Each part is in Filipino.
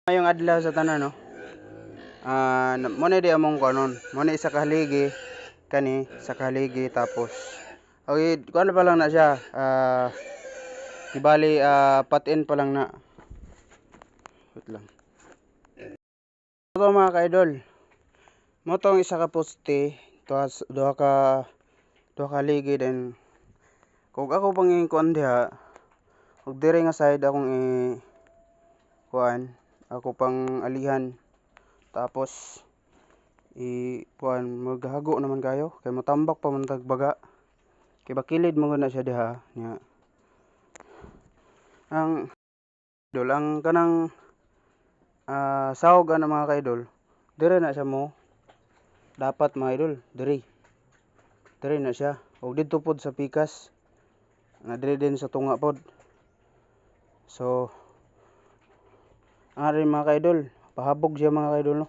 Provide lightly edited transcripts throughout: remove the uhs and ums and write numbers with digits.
Ngayong adlaw sa tanan no. Mo na di among kanon. Mo na isa ka haligi kani sa kahaligi tapos okay, kuan pa lang na siya. Ibali patin pa lang na. Wait lang. Ito mga ka-idol. Mo tong isa ka poste, duha ka haligi then kung ako pang kuan diha, ug dire nga side akong kuan, ako pang alihan. Tapos kuan maghago naman kayo kay matambak pa man tag baga. Kay bakilid mo na siya diha nya. Ang idol ang kanang sahog ana mga ka-idol. Dire na siya mo. Dapat mga idol, dire na siya. Ug didto pod sa pikas. Na dire din sa tunga pod. So ari mga ka-idol, pahabog siya mga ka-idol no.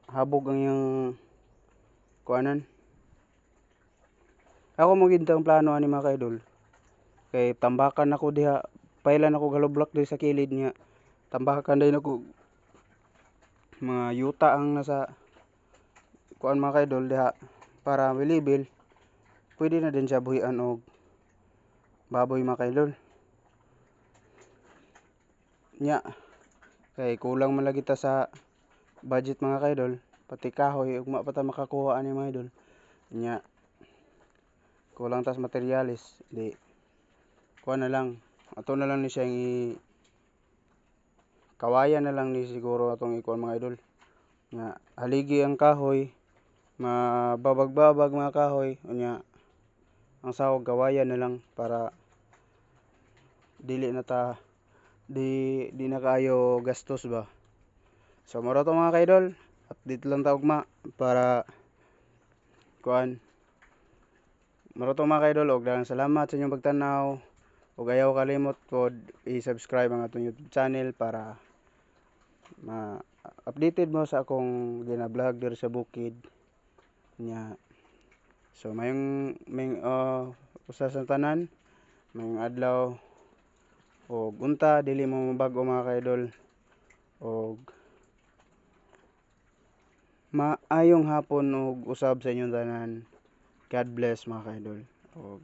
Habog ang yung kuanan. Ako mo gintang plano ani mga ka-idol. Kay tambakan ako diha, pailan ako galoblak diri sa kilid niya. Tambakan din ako mga yuta ang nasa kuan mga ka-idol diha para bilibil. Pwede na din siya buhian og baboy mga ka-idol. Nya kay kulang man lagi ta sa budget mga ka-idol, pati kahoy ug mapata makakuha ani mga idol. Nya kulang tas materialis di kuha na lang ato na lang ni siya kawayan na lang ni siguro atong ikuan mga idol nga haligi ang kahoy mababag-babag mga kahoy unya ang sahog kawayan na lang para dili na ta di na kayo gastos ba. So moro to mga kaidol, update lang ta ugma para kuan. Moro to mga kaidol, og daghang salamat sa inyong pagtanaw. Ug ayaw kalimot pod i-subscribe ang atong YouTube channel para updated mo sa akong gina-vlog diri sa bukid. Nya so mayong usa sa tanan, mayong adlaw og unta dili mo mabag-o mga kaidol. Og maayong hapon og usab sa inyong tanan. God bless mga kaidol. Og